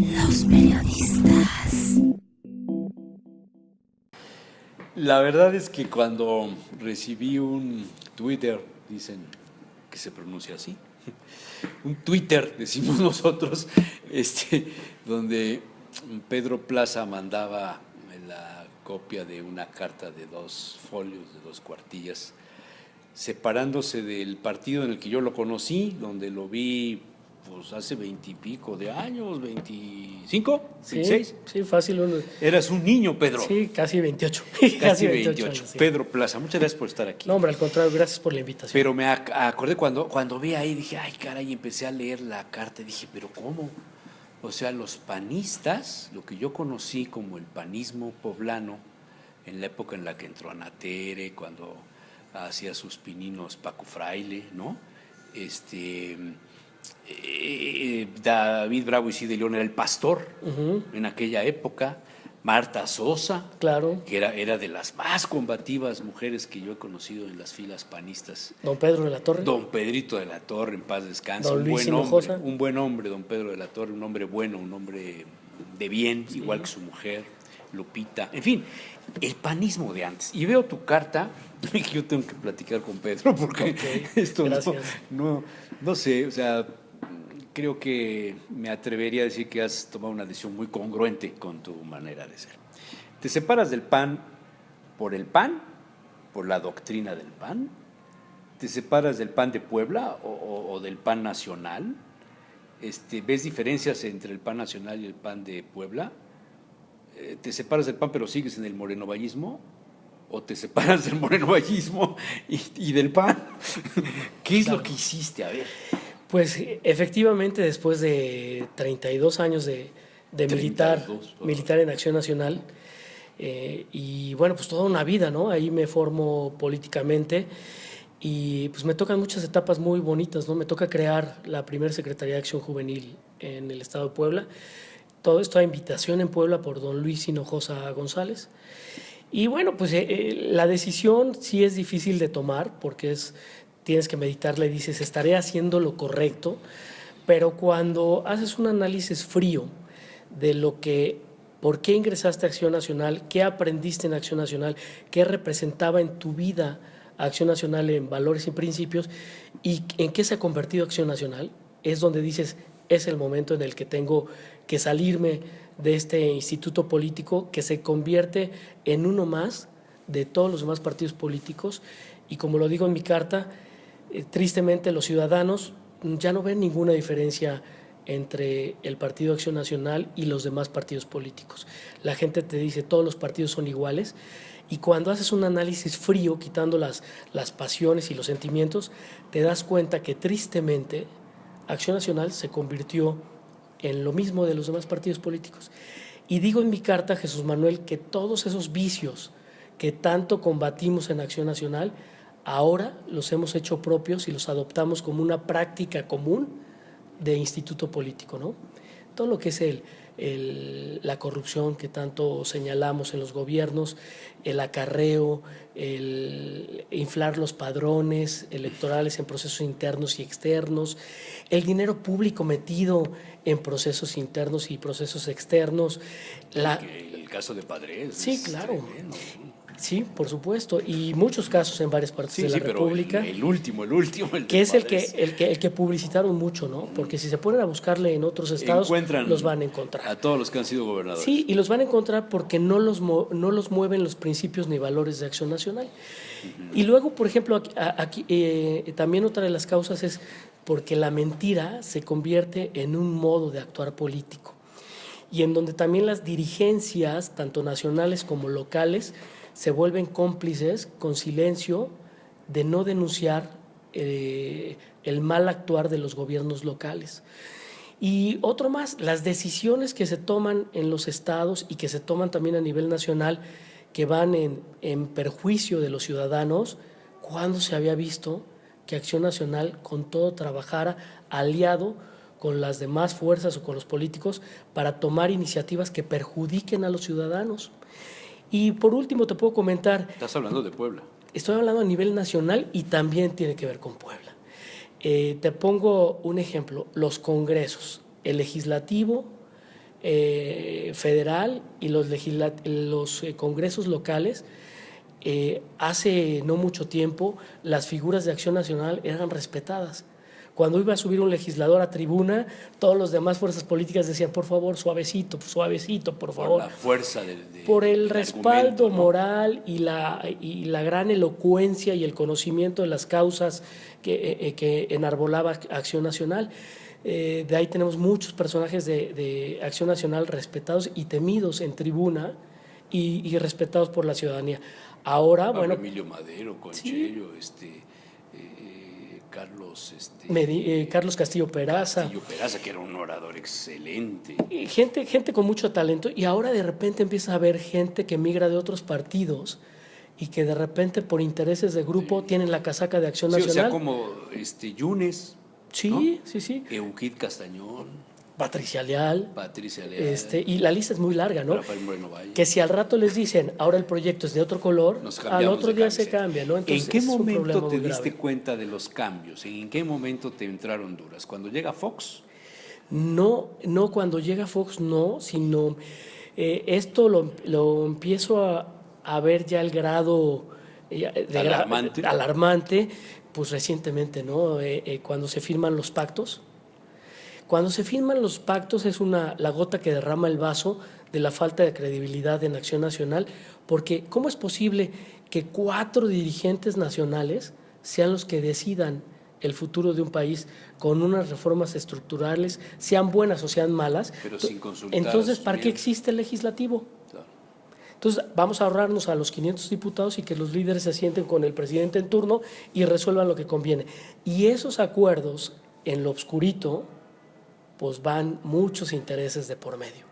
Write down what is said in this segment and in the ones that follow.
Los periodistas. La verdad es que cuando recibí un Twitter, dicen que se pronuncia así, un Twitter, decimos nosotros, donde Pedro Plaza mandaba la copia de una carta de 2 folios, de 2 cuartillas, separándose del partido en el que yo lo conocí, donde lo vi pues hace 20 y pico de años, 25, 26. Sí, fácil. Eras un niño, Pedro. Sí, casi 28. Casi 28. años, sí. Pedro Plaza, muchas gracias por estar aquí. No, hombre, al contrario, gracias por la invitación. Pero me acordé cuando vi ahí, dije, ay, caray, empecé a leer la carta y dije, pero ¿cómo? O sea, los panistas, lo que yo conocí como el panismo poblano, en la época en la que entró Ana Tere, cuando hacía sus pininos Paco Fraile, ¿no? David Bravo y Cide León era el pastor en aquella época. Marta Sosa, claro, que era de las más combativas mujeres que yo he conocido en las filas panistas. Don Pedro de la Torre. Don Pedrito de la Torre, en paz descanse. Don Luis Hombre, un buen hombre, don Pedro de la Torre, un hombre bueno, un hombre de bien, sí, igual que su mujer, Lupita. En fin, el panismo de antes. Y veo tu carta, y yo tengo que platicar con Pedro, porque esto no sé, o sea, creo que me atrevería a decir que has tomado una decisión muy congruente con tu manera de ser. ¿Te separas del PAN por el PAN, por la doctrina del PAN? ¿Te separas del PAN de Puebla o del PAN nacional? ¿Ves diferencias entre el PAN nacional y el PAN de Puebla? ¿Te separas del PAN pero sigues en el morenovallismo? ¿O te separas del morenovallismo y del PAN? ¿Qué es lo que hiciste? A ver. Pues efectivamente, después de 32 años de militar en Acción Nacional, y bueno, pues toda una vida, ¿no? Ahí me formo políticamente y pues me tocan muchas etapas muy bonitas, ¿no? Me toca crear la primera Secretaría de Acción Juvenil en el estado de Puebla. Todo esto a invitación en Puebla por don Luis Hinojosa González. Y bueno, pues la decisión sí es difícil de tomar porque tienes que meditarla y dices, estaré haciendo lo correcto, pero cuando haces un análisis frío de por qué ingresaste a Acción Nacional, qué aprendiste en Acción Nacional, qué representaba en tu vida Acción Nacional en valores y principios y en qué se ha convertido Acción Nacional, es donde dices, es el momento en el que tengo que salirme de este instituto político que se convierte en uno más de todos los demás partidos políticos y como lo digo en mi carta, tristemente los ciudadanos ya no ven ninguna diferencia entre el Partido Acción Nacional y los demás partidos políticos. La gente te dice todos los partidos son iguales y cuando haces un análisis frío, quitando las pasiones y los sentimientos, te das cuenta que tristemente Acción Nacional se convirtió en lo mismo de los demás partidos políticos. Y digo en mi carta, Jesús Manuel, que todos esos vicios que tanto combatimos en Acción Nacional ahora los hemos hecho propios y los adoptamos como una práctica común de instituto político, ¿no? Todo lo que es la corrupción que tanto señalamos en los gobiernos, el acarreo, el inflar los padrones electorales en procesos internos y externos, el dinero público metido en procesos internos y procesos externos. El caso de Padres. Sí, claro. Tremendo. Sí, por supuesto, y muchos casos en varias partes de la República. El último. Que es el que publicitaron mucho, ¿no? Porque si se ponen a buscarle en otros estados, los van a encontrar. A todos los que han sido gobernadores. Sí, y los van a encontrar porque no los mueven los principios ni valores de Acción Nacional. Y luego, por ejemplo, aquí también otra de las causas es porque la mentira se convierte en un modo de actuar político. Y en donde también las dirigencias, tanto nacionales como locales, se vuelven cómplices con silencio de no denunciar el mal actuar de los gobiernos locales. Y otro más, las decisiones que se toman en los estados y que se toman también a nivel nacional que van en perjuicio de los ciudadanos, ¿cuándo se había visto que Acción Nacional con todo trabajara aliado con las demás fuerzas o con los políticos para tomar iniciativas que perjudiquen a los ciudadanos? Y por último te puedo comentar… Estás hablando de Puebla. Estoy hablando a nivel nacional y también tiene que ver con Puebla. Te pongo un ejemplo, los congresos, el legislativo, federal y los congresos locales, hace no mucho tiempo las figuras de Acción Nacional eran respetadas. Cuando iba a subir un legislador a tribuna, todas las demás fuerzas políticas decían, por favor, suavecito, suavecito, por favor. Por la fuerza por el respaldo ¿no? moral y la gran elocuencia y el conocimiento de las causas que enarbolaba Acción Nacional. De ahí tenemos muchos personajes de Acción Nacional respetados y temidos en tribuna y respetados por la ciudadanía. Ahora, Pablo bueno... Emilio Madero, Conchello, sí. Carlos... Carlos Castillo Peraza. Castillo Peraza, que era un orador excelente. Gente con mucho talento, y ahora de repente empieza a haber gente que migra de otros partidos y que de repente por intereses de grupo tienen la casaca de Acción Nacional. O sea, como Yunes. Sí, ¿no? sí. Euclid Castañón. Patricia Leal. Y la lista es muy larga, ¿no? Rafael Moreno Valle. Que si al rato les dicen, ahora el proyecto es de otro color, al otro día se cambia, ¿no? Entonces, ¿en qué momento te diste cuenta de los cambios? ¿En qué momento te entraron dudas? ¿Cuando llega Fox? No, cuando llega Fox no, sino esto lo empiezo a ver ya el grado alarmante, pues recientemente, ¿no? Cuando se firman los pactos. Cuando se firman los pactos es la gota que derrama el vaso de la falta de credibilidad en Acción Nacional, porque ¿cómo es posible que 4 dirigentes nacionales sean los que decidan el futuro de un país con unas reformas estructurales, sean buenas o sean malas? Pero sin consultar. Entonces, ¿para qué existe el legislativo? Claro. Entonces, vamos a ahorrarnos a los 500 diputados y que los líderes se sienten con el presidente en turno y resuelvan lo que conviene. Y esos acuerdos, en lo oscurito, pues van muchos intereses de por medio.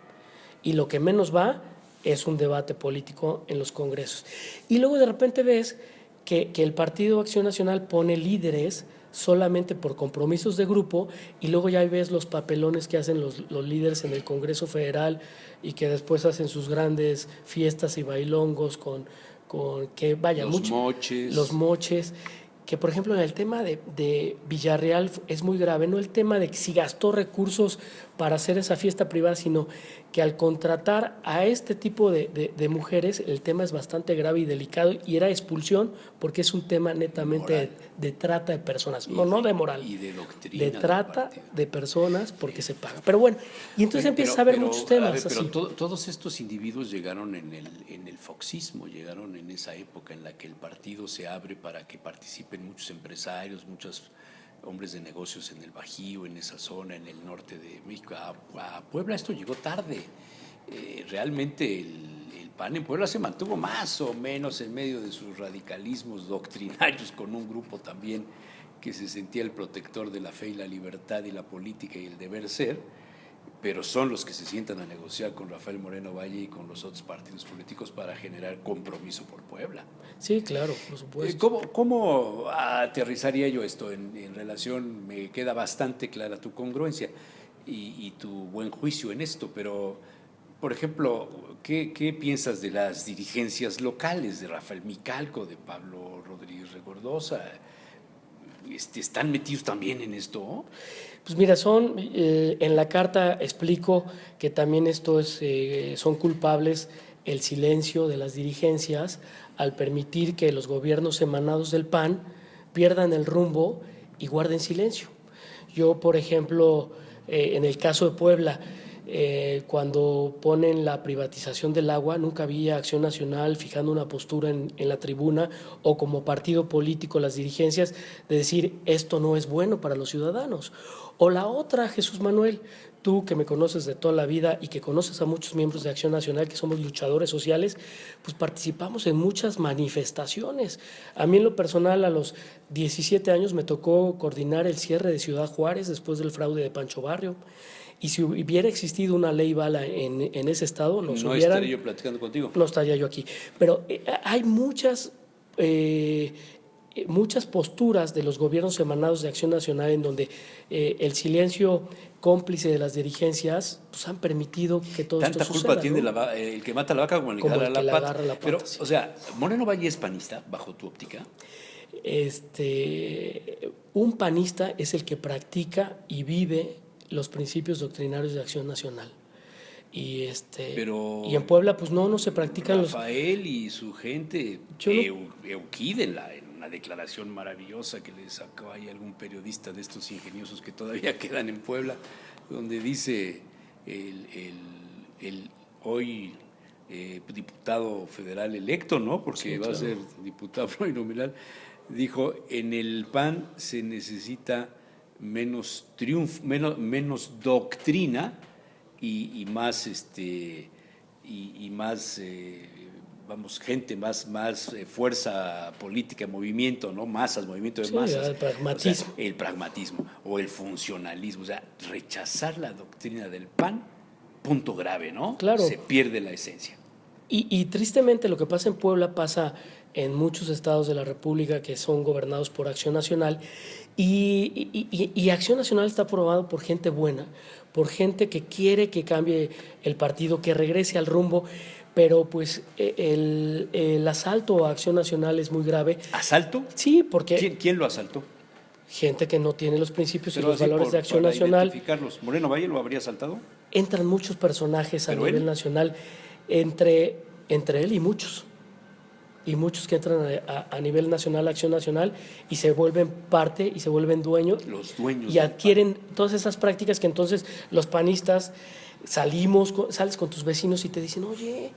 Y lo que menos va es un debate político en los congresos. Y luego de repente ves que el Partido Acción Nacional pone líderes solamente por compromisos de grupo, y luego ya ves los papelones que hacen los líderes en el Congreso Federal y que después hacen sus grandes fiestas y bailongos con que vaya los moches. Que por ejemplo en el tema de Villarreal es muy grave, no el tema de que si gastó recursos para hacer esa fiesta privada, sino que al contratar a este tipo de mujeres, el tema es bastante grave y delicado, y era expulsión porque es un tema netamente de trata de personas, no de moral, y de doctrina, de trata de personas porque se paga. Pero bueno, y entonces empieza a haber muchos temas. Pero todos estos individuos llegaron en el foxismo, llegaron en esa época en la que el partido se abre para que participen muchos empresarios, muchos hombres de negocios en el Bajío, en esa zona, en el norte de México. A Puebla esto llegó tarde. Realmente el PAN en Puebla se mantuvo más o menos en medio de sus radicalismos doctrinarios, con un grupo también que se sentía el protector de la fe y la libertad y la política y el deber ser, pero son los que se sientan a negociar con Rafael Moreno Valle y con los otros partidos políticos para generar compromiso por Puebla. Sí, claro, por supuesto. ¿Cómo aterrizaría yo esto en relación? Me queda bastante clara tu congruencia y tu buen juicio en esto, pero, por ejemplo, ¿qué piensas de las dirigencias locales de Rafael Micalco, de Pablo Rodríguez Regordoza? ¿Están metidos también en esto? Pues mira, en la carta explico que también son culpables el silencio de las dirigencias al permitir que los gobiernos emanados del PAN pierdan el rumbo y guarden silencio. Yo, por ejemplo, en el caso de Puebla, cuando ponen la privatización del agua, nunca había Acción Nacional fijando una postura en la tribuna o como partido político las dirigencias de decir esto no es bueno para los ciudadanos. O la otra, Jesús Manuel, tú que me conoces de toda la vida y que conoces a muchos miembros de Acción Nacional que somos luchadores sociales, pues participamos en muchas manifestaciones. A mí en lo personal a los 17 años me tocó coordinar el cierre de Ciudad Juárez después del fraude de Pancho Barrio. Y si hubiera existido una ley bala en ese estado, no estaría yo platicando contigo. No estaría yo aquí. Pero hay muchas posturas de los gobiernos emanados de Acción Nacional en donde el silencio cómplice de las dirigencias pues han permitido que todo esto suceda. Tanta culpa tiene, ¿no? El que mata la vaca como el que agarra la pata. Pero, sí. O sea, ¿Moreno Valle es panista, bajo tu óptica? Un panista es el que practica y vive los principios doctrinarios de Acción Nacional. Pero y en Puebla pues no se practican Rafael y su gente, Euquid en una declaración maravillosa que le sacó ahí algún periodista de estos ingeniosos que todavía quedan en Puebla, donde dice el hoy diputado federal electo, ¿no? Porque Sí, va a ser diputado plurinominal, dijo: en el PAN se necesita menos triunfo, menos doctrina y más y más vamos, gente, más fuerza política, movimiento, ¿no? Masas, movimiento de masas. El pragmatismo. O sea, el pragmatismo o el funcionalismo. O sea, rechazar la doctrina del PAN, punto grave, ¿no? Claro. Se pierde la esencia. Y tristemente lo que pasa en Puebla pasa en muchos estados de la República que son gobernados por Acción Nacional y Acción Nacional está aprobado por gente buena, por gente que quiere que cambie el partido, que regrese al rumbo, pero pues el asalto a Acción Nacional es muy grave. ¿Asalto? Sí, porque ¿Quién lo asaltó? gente que no tiene los principios Pero y los valores de Acción para Nacional. Identificarlos. ¿Moreno Valle lo habría asaltado? Entran muchos personajes a ¿Pero nivel él? nacional, entre él y muchos que entran a nivel nacional, Acción Nacional, y se vuelven parte y se vuelven dueños. Los dueños. Y adquieren todas esas prácticas que entonces los panistas sales con tus vecinos y te dicen: oye,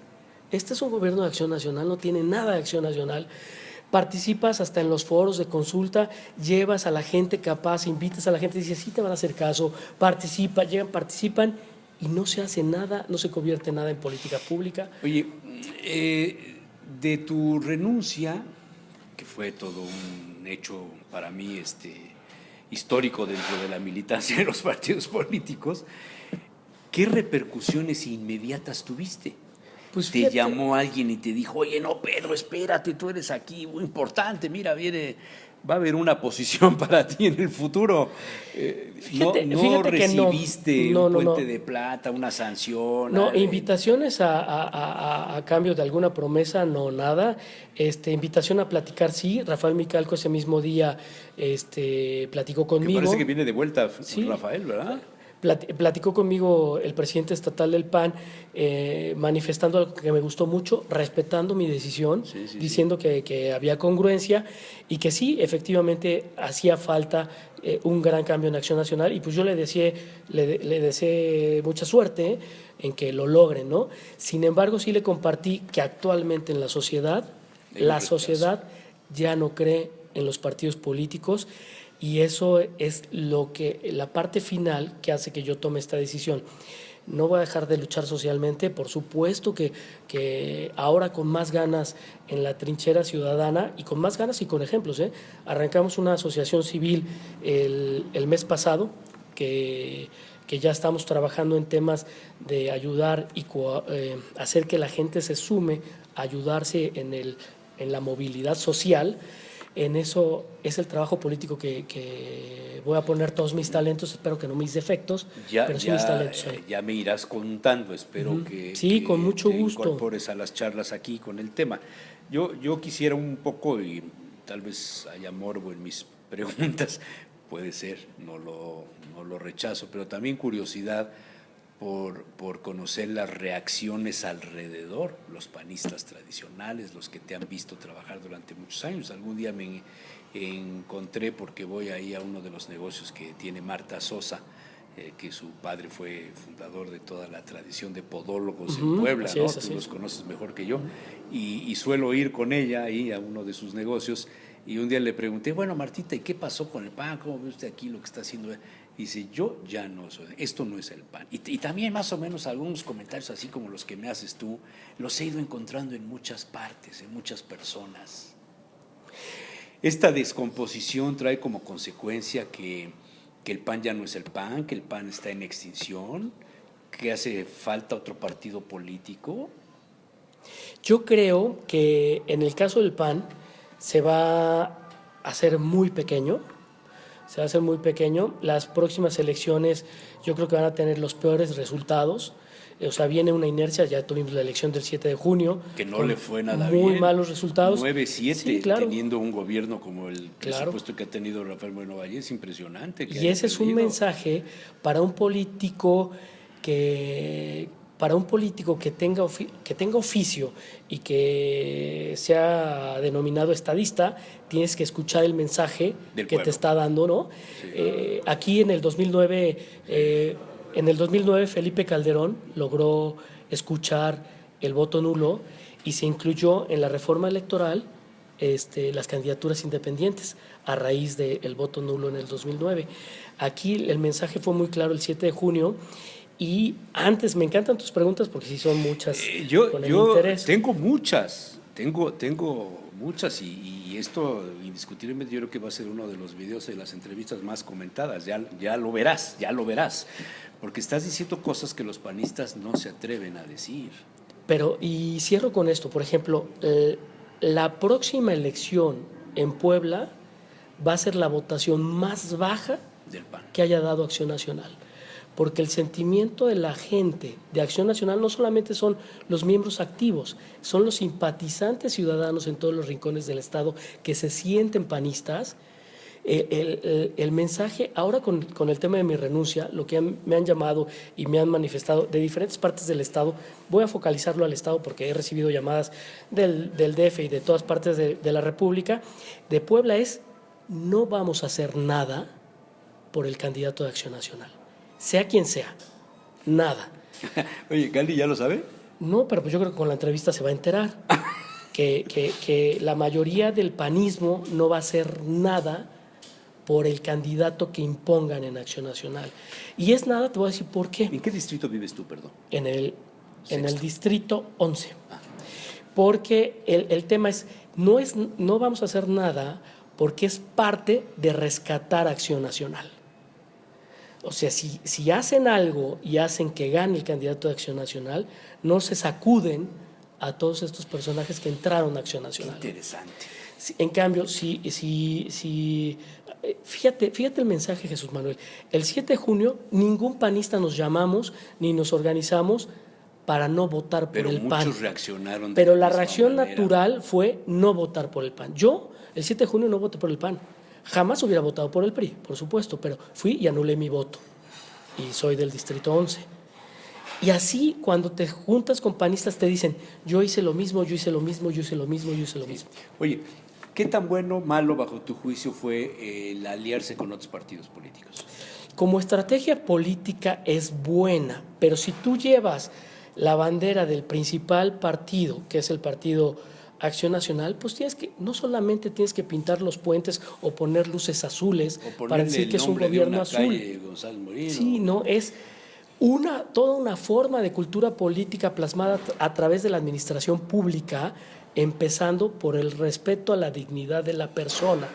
este es un gobierno de Acción Nacional, no tiene nada de Acción Nacional. Participas hasta en los foros de consulta, llevas a la gente capaz, invitas a la gente, dices: sí te van a hacer caso, participan y no se hace nada, no se convierte nada en política pública. Oye, de tu renuncia, que fue todo un hecho para mí histórico dentro de la militancia de los partidos políticos, ¿qué repercusiones inmediatas tuviste? Pues te fíjate, llamó alguien y te dijo: oye, no, Pedro, espérate, tú eres aquí muy importante, mira, va a haber una posición para ti en el futuro. Fíjate no que recibiste un puente de plata, una sanción. No, algo. invitaciones a cambio de alguna promesa, no, nada. Invitación a platicar, sí. Rafael Micalco ese mismo día platicó conmigo. Que parece que viene de vuelta Sí. Rafael, ¿verdad? Platicó conmigo el presidente estatal del PAN, manifestando algo que me gustó mucho, respetando mi decisión, diciendo que había congruencia y que sí, efectivamente hacía falta un gran cambio en Acción Nacional, y pues yo le deseé mucha suerte en que lo logren, ¿no? Sin embargo, sí le compartí que actualmente en la sociedad ya no cree en los partidos políticos. Y eso es la parte final que hace que yo tome esta decisión. No voy a dejar de luchar socialmente, por supuesto que ahora con más ganas en la trinchera ciudadana y con más ganas y con ejemplos. Arrancamos una asociación civil el mes pasado que ya estamos trabajando en temas de ayudar y hacer que la gente se sume, ayudarse en la movilidad social. En eso es el trabajo político que voy a poner todos mis talentos, espero que no mis defectos, pero sí mis talentos ahí. Ya me irás contando, espero Sí, con mucho gusto. incorpores a las charlas aquí con el tema. Yo quisiera un poco, y tal vez haya morbo en mis preguntas, puede ser, no lo rechazo, pero también curiosidad por conocer las reacciones alrededor, los panistas tradicionales, los que te han visto trabajar durante muchos años. Algún día me encontré, porque voy ahí a uno de los negocios que tiene Marta Sosa, que su padre fue fundador de toda la tradición de podólogos en Puebla, ¿no? Tú los conoces mejor que yo, y suelo ir con ella ahí a uno de sus negocios, y un día le pregunté: bueno, Martita, ¿y qué pasó con el PAN? ¿Cómo ve usted aquí lo que está haciendo? Dice: yo ya no soy, esto no es el PAN. Y también más o menos algunos comentarios así como los que me haces tú, los he ido encontrando en muchas partes, en muchas personas. Esta descomposición trae como consecuencia que el PAN ya no es el PAN, que el PAN está en extinción, que hace falta otro partido político. Yo creo que en el caso del PAN se va a hacer muy pequeño. Las próximas elecciones yo creo que van a tener los peores resultados. O sea, viene una inercia, ya tuvimos la elección del 7 de junio. Que no le fue nada bien. Muy malos resultados. 9-7, sí, claro. Teniendo un gobierno como el presupuesto que ha tenido Rafael Moreno Valle, es impresionante. Y ese es un mensaje para un político que para un político que tenga oficio y que sea denominado estadista, tienes que escuchar el mensaje Del que pueblo. te está dando, ¿no? Aquí en el 2009, Felipe Calderón logró escuchar el voto nulo y se incluyó en la reforma electoral las candidaturas independientes a raíz del voto nulo en el 2009. Aquí el mensaje fue muy claro el 7 de junio. Y antes, me encantan tus preguntas porque sí son muchas con el interés. Tengo muchas y esto indiscutiblemente yo creo que va a ser uno de los videos de las entrevistas más comentadas, ya lo verás, porque estás diciendo cosas que los panistas no se atreven a decir. Pero, y cierro con esto, por ejemplo, la próxima elección en Puebla va a ser la votación más baja Del PAN. que haya dado Acción Nacional. Porque el sentimiento de la gente de Acción Nacional no solamente son los miembros activos, son los simpatizantes ciudadanos en todos los rincones del Estado que se sienten panistas. El mensaje, ahora con el tema de mi renuncia, lo que me han llamado y me han manifestado de diferentes partes del Estado, voy a focalizarlo al Estado porque he recibido llamadas del DF y de todas partes de la República, de Puebla es: no vamos a hacer nada por el candidato de Acción Nacional. Sea quien sea, nada. Oye, ¿Gali ya lo sabe? No, pero pues yo creo que con la entrevista se va a enterar que la mayoría del panismo no va a hacer nada por el candidato que impongan en Acción Nacional. Y es nada, te voy a decir por qué. ¿En qué distrito vives tú, perdón? En el Sexto. distrito 11. Porque el tema es, no vamos a hacer nada porque es parte de rescatar Acción Nacional. O sea, si hacen algo y hacen que gane el candidato de Acción Nacional, no se sacuden a todos estos personajes que entraron a Acción Nacional. Qué interesante. En cambio, fíjate el mensaje, Jesús Manuel. El 7 de junio ningún panista nos llamamos ni nos organizamos para no votar por el PAN. Pero muchos reaccionaron. Pero de la misma reacción manera. natural fue no votar por el PAN. Yo, el 7 de junio, no voté por el PAN. Jamás hubiera votado por el PRI, por supuesto, pero fui y anulé mi voto. Y soy del distrito 11. Y así, cuando te juntas con panistas, te dicen: yo hice lo mismo, yo hice lo mismo, yo hice lo mismo, yo hice lo mismo. Oye, ¿qué tan bueno o malo, bajo tu juicio, fue el aliarse con otros partidos políticos? Como estrategia política es buena, pero si tú llevas la bandera del principal partido, que es el partido Acción Nacional, pues no solamente tienes que pintar los puentes o poner luces azules para decir que es un gobierno azul. González Moreno. Sí, no, es toda una forma de cultura política plasmada a través de la administración pública, empezando por el respeto a la dignidad de la persona.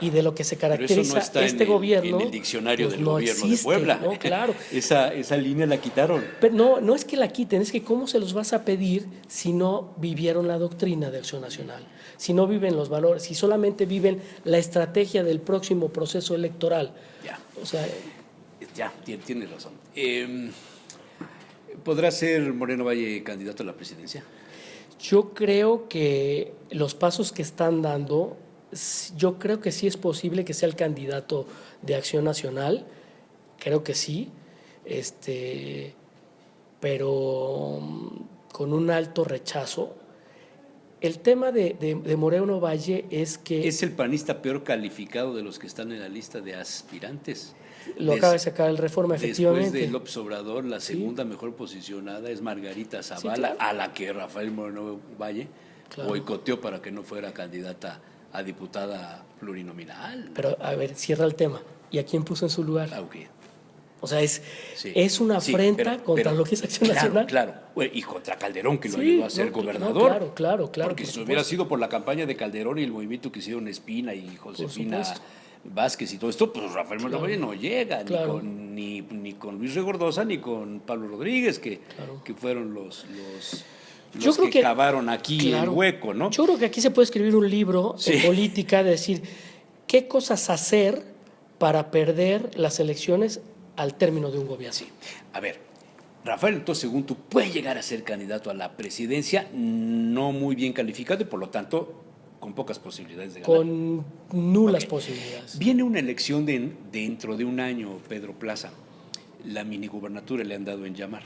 Y de lo que se caracteriza Pero eso no está este gobierno. en el diccionario pues del no gobierno existe, de Puebla. ¿no? Claro. Esa línea la quitaron. Pero no es que la quiten, es que ¿cómo se los vas a pedir si no vivieron la doctrina de Acción Nacional? Si no viven los valores, si solamente viven la estrategia del próximo proceso electoral. Ya. O sea, Ya, tienes razón. ¿Podrá ser Moreno Valle candidato a la presidencia? yo creo que los pasos que están dando, yo creo que sí es posible que sea el candidato de Acción Nacional, creo que sí, pero con un alto rechazo. El tema de Moreno Valle es que... Es el panista peor calificado de los que están en la lista de aspirantes. Lo acaba de sacar el Reforma, efectivamente. Después de López Obrador, la segunda mejor posicionada es Margarita Zavala, Sí, claro. a la que Rafael Moreno Valle Claro. boicoteó para que no fuera candidata a diputada plurinominal. Pero, a ver, cierra el tema. ¿Y a quién puso en su lugar? Aunque, O sea, sí. es una afrenta contra lo que es Acción Nacional. Claro, bueno, y contra Calderón, que lo Sí, ayudó a ser no, gobernador. no, claro. Porque por si hubiera supuesto. sido por la campaña de Calderón y el movimiento que hicieron Espina y Josefina supuesto. Vázquez y todo esto, pues Rafael Moreno Claro. Valle no llega, Claro. ni con Luis Regordoza, ni con Pablo Rodríguez, que fueron los Yo creo que cavaron aquí el claro. hueco, ¿no? Yo creo que aquí se puede escribir un libro Sí. de política, de decir qué cosas hacer para perder las elecciones al término de un gobierno. Sí. A ver, Rafael, entonces, según tú, puede llegar a ser candidato a la presidencia, no muy bien calificado y por lo tanto con pocas posibilidades de ganar. Con nulas Ok. posibilidades. Viene una elección dentro de un año, Pedro Plaza. La minigubernatura le han dado en llamar.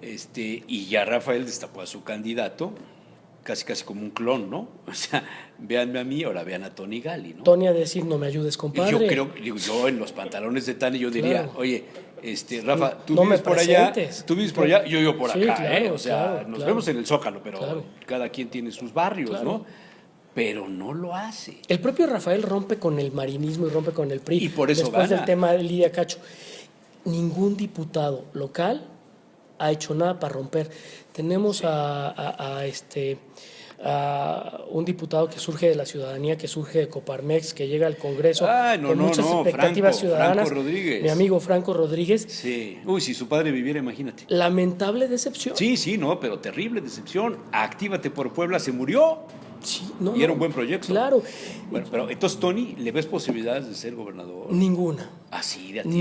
Y ya Rafael destapó a su candidato, casi como un clon, ¿no? O sea, véanme a mí, ahora vean a Tony Gali, ¿no? Tony a decir, no me ayudes, Y compadre. yo en los pantalones de Tony, yo diría, Claro. oye, Rafa, tú No me vives por allá, presentes. tú vives por allá, yo vivo por Sí, acá, claro, O sea, claro, nos claro. vemos en el Zócalo, pero Claro. cada quien tiene sus barrios, Claro. ¿no? Pero no lo hace. El propio Rafael rompe con el marinismo y rompe con el PRI. Y por eso después gana. del tema de Lidia Cacho. Ningún diputado local ha hecho nada para romper. Tenemos a un diputado que surge de la ciudadanía, que surge de Coparmex, que llega al Congreso con muchas expectativas ciudadanas. Franco Rodríguez. Mi amigo Franco Rodríguez. Sí. Uy, si su padre viviera, imagínate. Lamentable decepción. Sí, no, pero terrible decepción. Actívate por Puebla se murió. Sí, Y era un buen proyecto. Claro. Bueno, pero entonces, Tony, ¿le ves posibilidades de ser gobernador? Ninguna. Así de a tiro.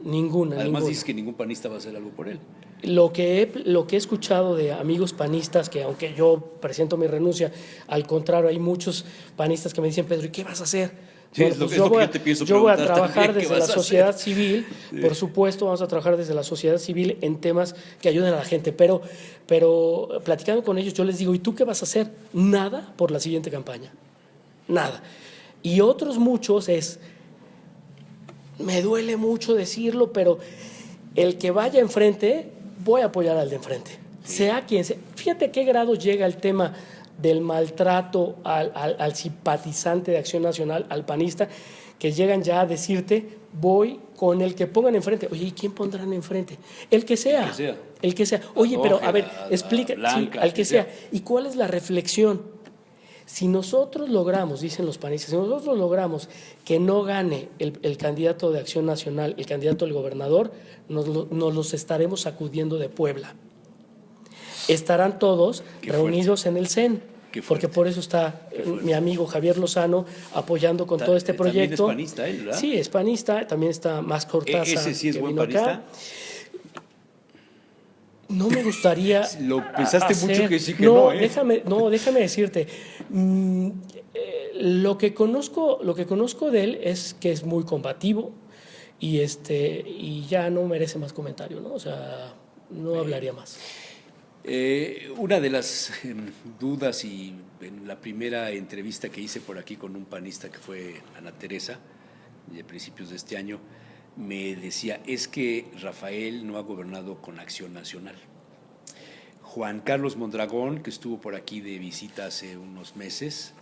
Ninguna. Además dices que ningún panista va a hacer algo por él. Lo que he escuchado de amigos panistas, que aunque yo presento mi renuncia, al contrario, hay muchos panistas que me dicen, Pedro, ¿y qué vas a hacer? Sí, es lo que yo te pienso yo voy a preguntar trabajar también, ¿qué desde la vas a sociedad hacer? civil, Sí. por supuesto, vamos a trabajar desde la sociedad civil en temas que ayuden a la gente, pero platicando con ellos, yo les digo, ¿y tú qué vas a hacer? Nada por la siguiente campaña, nada. Y otros muchos me duele mucho decirlo, pero el que vaya enfrente, voy a apoyar al de enfrente, sea quien sea. Fíjate a qué grado llega el tema del maltrato al simpatizante de Acción Nacional, al panista, que llegan ya a decirte, voy con el que pongan enfrente. Oye, ¿y quién pondrán enfrente? El que sea. El que sea. Oye, pero a ver, explica, Blanca, al que sea. ¿Y cuál es la reflexión? Si nosotros logramos, dicen los panistas, si nosotros logramos que no gane el candidato de Acción Nacional, el candidato del gobernador, nos los estaremos sacudiendo de Puebla. Estarán todos reunidos en el CEN, porque por eso está mi amigo Javier Lozano apoyando con todo este proyecto. También es panista él, ¿verdad? Sí, es panista, también está Más Cortázar. ¿Ese sí es que buen vino panista? acá. No me gustaría. Lo pensaste mucho que sí que no, no, déjame decirte. Lo que conozco de él es que es muy combativo y ya no merece más comentario, ¿no? O sea, no hablaría más. Una de las dudas, y en la primera entrevista que hice por aquí con un panista que fue Ana Teresa, de principios de este año, me decía, es que Rafael no ha gobernado con Acción Nacional. Juan Carlos Mondragón, que estuvo por aquí de visita hace unos meses,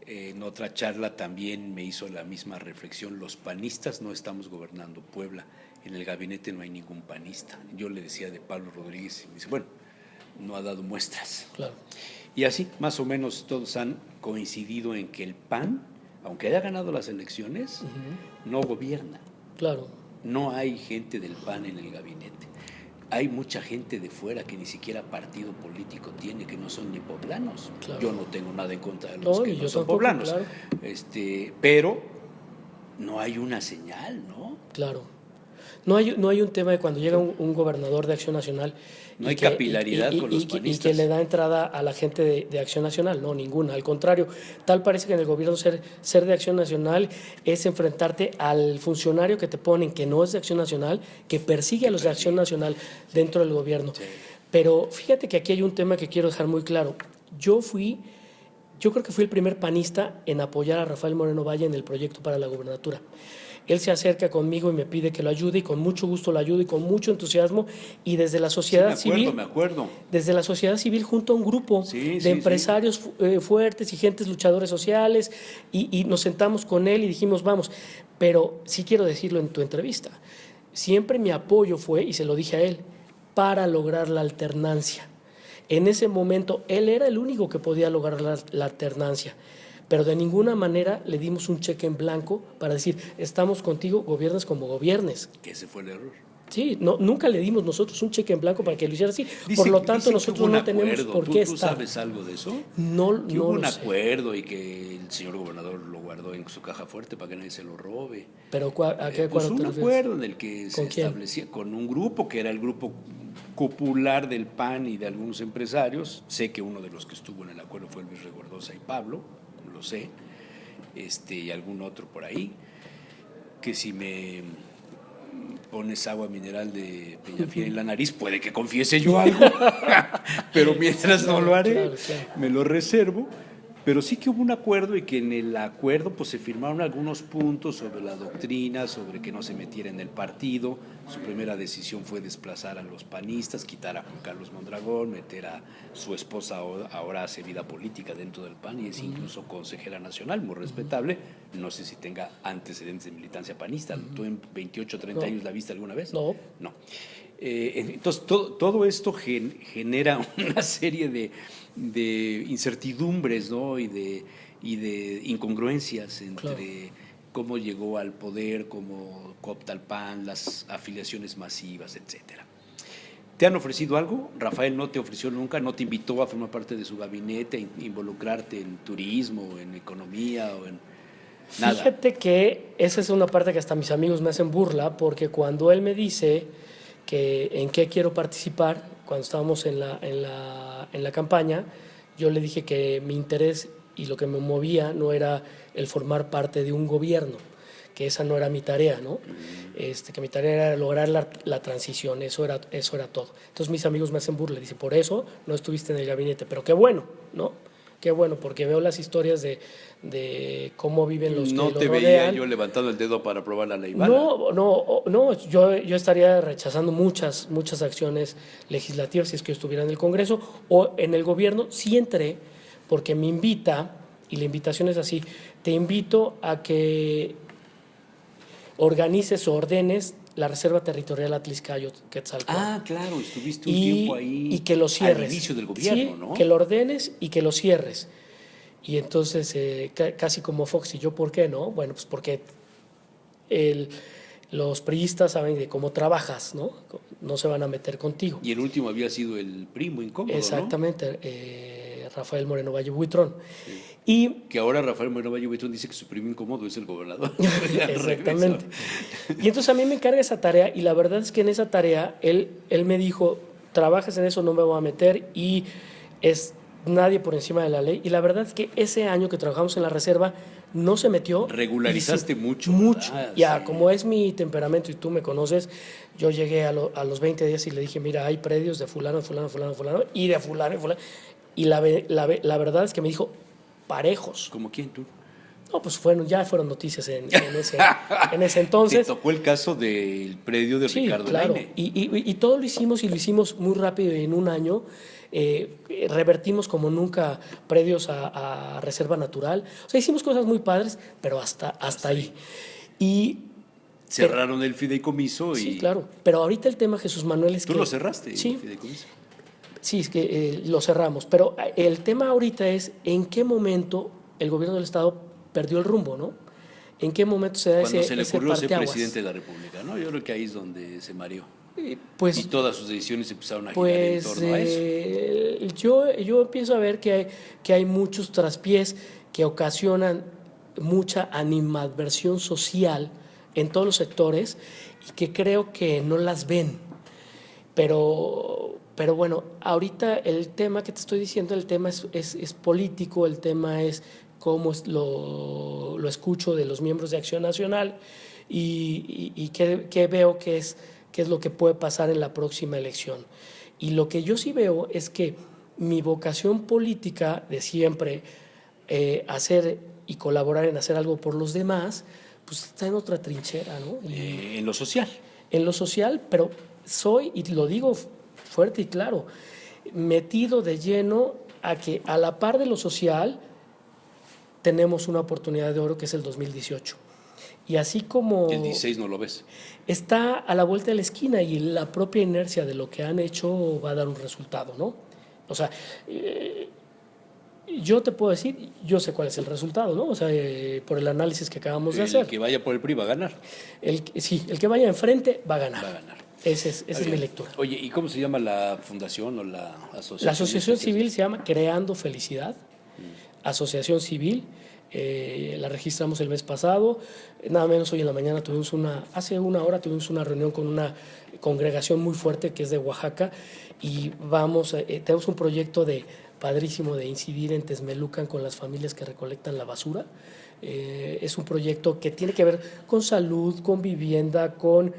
en otra charla también me hizo la misma reflexión, los panistas no estamos gobernando Puebla, en el gabinete no hay ningún panista. Yo le decía de Pablo Rodríguez y me dice, bueno, no ha dado muestras. Claro. Y así, más o menos, todos han coincidido en que el PAN, aunque haya ganado las elecciones, no gobierna. Claro. No hay gente del PAN en el gabinete. Hay mucha gente de fuera que ni siquiera partido político tiene, que no son ni poblanos. Claro. Yo no tengo nada en contra de los que no son tampoco, poblanos. claro. Pero no hay una señal, ¿no? Claro. No hay un tema de cuando llega un gobernador de Acción Nacional. No hay capilaridad con los y panistas. que le da entrada a la gente de Acción Nacional. No, ninguna. Al contrario, tal parece que en el gobierno ser de Acción Nacional es enfrentarte al funcionario que te ponen, que no es de Acción Nacional, que persigue a los de Acción Nacional dentro del gobierno. Sí. Pero fíjate que aquí hay un tema que quiero dejar muy claro. Yo creo que fui el primer panista en apoyar a Rafael Moreno Valle en el proyecto para la gobernatura. Él se acerca conmigo y me pide que lo ayude y con mucho gusto lo ayudo y con mucho entusiasmo y desde la sociedad civil. Me acuerdo. Desde la sociedad civil junto a un grupo de empresarios fuertes y gentes luchadores sociales y nos sentamos con él y dijimos vamos, pero sí quiero decirlo en tu entrevista, siempre mi apoyo fue, y se lo dije a él, para lograr la alternancia. En ese momento él era el único que podía lograr la alternancia. Pero de ninguna manera le dimos un cheque en blanco para decir, estamos contigo, gobiernes como gobiernes. Que ese fue el error. Sí, nunca le dimos nosotros un cheque en blanco para que lo hiciera así. Dice, por lo tanto, nosotros no tenemos por qué estar. ¿Tú sabes algo de eso? No, que hubo un lo sé. acuerdo y que el señor gobernador lo guardó en su caja fuerte para que nadie se lo robe. ¿Pero a qué Pues acuerdo un te refieres? acuerdo en el que se ¿Con quién? establecía con un grupo que era el grupo popular del PAN y de algunos empresarios. Sé que uno de los que estuvo en el acuerdo fue Luis Regordosa y Pablo, lo sé. Y algún otro por ahí, que si me pones agua mineral de Peñafiel en la nariz, puede que confiese yo algo, pero mientras no lo haré, claro. me lo reservo. Pero sí que hubo un acuerdo y que en el acuerdo pues se firmaron algunos puntos sobre la doctrina, sobre que no se metiera en el partido. Su primera decisión fue desplazar a los panistas, quitar a Juan Carlos Mondragón, meter a su esposa, ahora hace vida política dentro del PAN y es incluso consejera nacional, muy respetable. No sé si tenga antecedentes de militancia panista. ¿Tú en 28 o 30 años la viste alguna vez? No. Entonces, todo esto genera una serie de incertidumbres, ¿no? y de incongruencias entre cómo llegó al poder, cómo coopta el PAN, las afiliaciones masivas, etcétera. ¿Te han ofrecido algo? Rafael no te ofreció nunca, no te invitó a formar parte de su gabinete, a involucrarte en turismo, en economía o en nada. Fíjate que esa es una parte que hasta mis amigos me hacen burla, porque cuando él me dice que en qué quiero participar, cuando estábamos en la campaña, yo le dije que mi interés y lo que me movía no era el formar parte de un gobierno, que esa no era mi tarea, ¿no? Que mi tarea era lograr la transición, eso era todo. Entonces mis amigos me hacen burla, dicen, por eso no estuviste en el gabinete, pero qué bueno, ¿no? Qué bueno, porque veo las historias de cómo viven los que No lo te rodean. veía yo levantando el dedo para aprobar la ley Bala. No, yo estaría rechazando muchas acciones legislativas si es que yo estuviera en el Congreso o en el gobierno. Sí entré porque me invita, y la invitación es así, te invito a que organices o ordenes la Reserva Territorial Atliscayo-Quetzalcóatl. Ah, claro, estuviste un tiempo ahí y que lo cierres. al inicio del gobierno, sí, ¿no? Que lo ordenes y que lo cierres. Y entonces, casi como Fox, ¿y yo por qué no? Bueno, pues porque los priistas saben de cómo trabajas, ¿no? No se van a meter contigo. Y el último había sido el primo incómodo, Exactamente, ¿no? Rafael Moreno Valle Buitrón. Sí. Y que ahora Rafael Moreno Valle Buitrón dice que su primo incómodo es el gobernador. exactamente. Y entonces a mí me encarga esa tarea y la verdad es que en esa tarea él me dijo, trabajas en eso, no me voy a meter y es nadie por encima de la ley. Y la verdad es que ese año que trabajamos en la reserva no se metió. Regularizaste mucho. Ya, sí. como es mi temperamento y tú me conoces, yo llegué a los 20 días y le dije, mira, hay predios de fulano, fulano, fulano, fulano y de fulano y fulano. Y la verdad es que me dijo, parejos. ¿Como quién tú? No, pues ya fueron noticias en ese entonces. Te tocó el caso del predio de Ricardo claro. Laine. Y todo lo hicimos y lo hicimos muy rápido y en un año. Revertimos como nunca predios a reserva natural. O sea, hicimos cosas muy padres, pero hasta ahí. Y cerraron el fideicomiso. Sí, claro. Pero ahorita el tema, Jesús Manuel, es ¿Tú que... lo cerraste, sí, el fideicomiso? Sí, es que lo cerramos. Pero el tema ahorita es en qué momento el gobierno del Estado perdió el rumbo, ¿no? ¿En qué momento se da Cuando ese se le ocurrió ser parteaguas? presidente de la República, ¿no? Yo creo que ahí es donde se mareó. Pues, y todas sus decisiones empezaron a girar en torno a eso. Yo empiezo a ver que hay muchos traspiés que ocasionan mucha animadversión social en todos los sectores y que creo que no las ven. Pero bueno, ahorita el tema que te estoy diciendo, el tema es político, el tema es cómo lo escucho de los miembros de Acción Nacional y qué veo que es lo que puede pasar en la próxima elección. Y lo que yo sí veo es que mi vocación política de siempre hacer y colaborar en hacer algo por los demás, pues está en otra trinchera, ¿no? En lo social. En lo social, pero soy, y lo digo fuerte y claro, metido de lleno a que a la par de lo social tenemos una oportunidad de oro que es el 2018. Y así como... El 16 no lo ves. Está a la vuelta de la esquina y la propia inercia de lo que han hecho va a dar un resultado, ¿no? O sea, yo te puedo decir, yo sé cuál es el resultado, ¿no? O sea, por el análisis que acabamos de hacer. El que vaya por el PRI va a ganar. El que vaya enfrente va a ganar. Va a ganar. Esa es mi lectura. Oye, ¿y cómo se llama la fundación o la asociación? La asociación civil se llama Creando Felicidad. Asociación civil. La registramos el mes pasado. Nada menos hoy en la mañana hace una hora tuvimos una reunión con una congregación muy fuerte que es de Oaxaca y tenemos un proyecto padrísimo de incidir en Texmelucan con las familias que recolectan la basura. Es un proyecto que tiene que ver con salud, con vivienda, con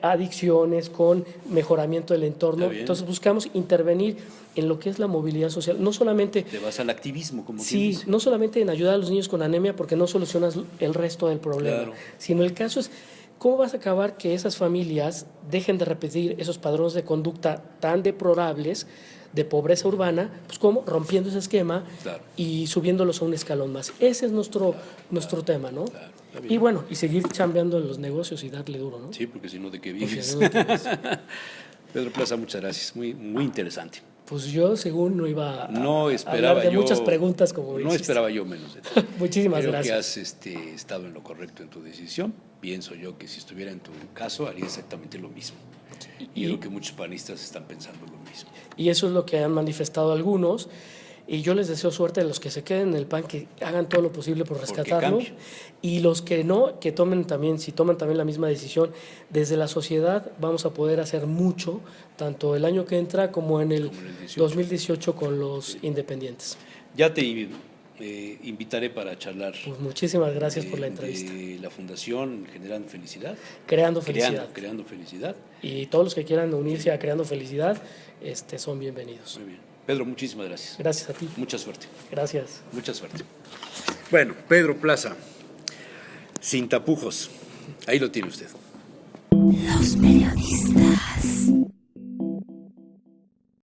adicciones, con mejoramiento del entorno. Entonces buscamos intervenir en lo que es la movilidad social. No solamente... Te vas al activismo, como sí, quien dice. no solamente en ayudar a los niños con anemia, porque no solucionas el resto del problema, Claro. sino el caso es cómo vas a acabar que esas familias dejen de repetir esos patrones de conducta tan deplorables de pobreza urbana, pues cómo rompiendo ese esquema Claro. y subiéndolos a un escalón más. Ese es nuestro tema, ¿no? Claro, está bien. Y bueno, y seguir chambeando en los negocios y darle duro, ¿no? Sí, porque si no, ¿de qué Porque vives? si no, ¿de qué vives? Pedro Plaza, muchas gracias. Muy, muy interesante. Pues yo, según no iba a No hablar esperaba de yo. muchas preguntas como No hiciste. esperaba yo menos de ti. Muchísimas Creo gracias. que has estado en lo correcto en tu decisión. Pienso yo que si estuviera en tu caso haría exactamente lo mismo. Y creo que muchos panistas están pensando lo mismo. Y eso es lo que han manifestado algunos. Y yo les deseo suerte a los que se queden en el PAN, que hagan todo lo posible por rescatarlo. cambie. Y los que no, que tomen también, si toman también la misma decisión, desde la sociedad vamos a poder hacer mucho, tanto el año que entra como en el 2018 con los independientes. Ya te invitaré para charlar. Pues muchísimas gracias por la entrevista. De la Fundación Generando Felicidad. Creando Felicidad. Creando Felicidad. Y todos los que quieran unirse a Creando Felicidad son bienvenidos. Muy bien. Pedro, muchísimas gracias. Gracias a ti. Mucha suerte. Gracias. Mucha suerte. Bueno, Pedro Plaza, sin tapujos. Ahí lo tiene usted. Los periodistas.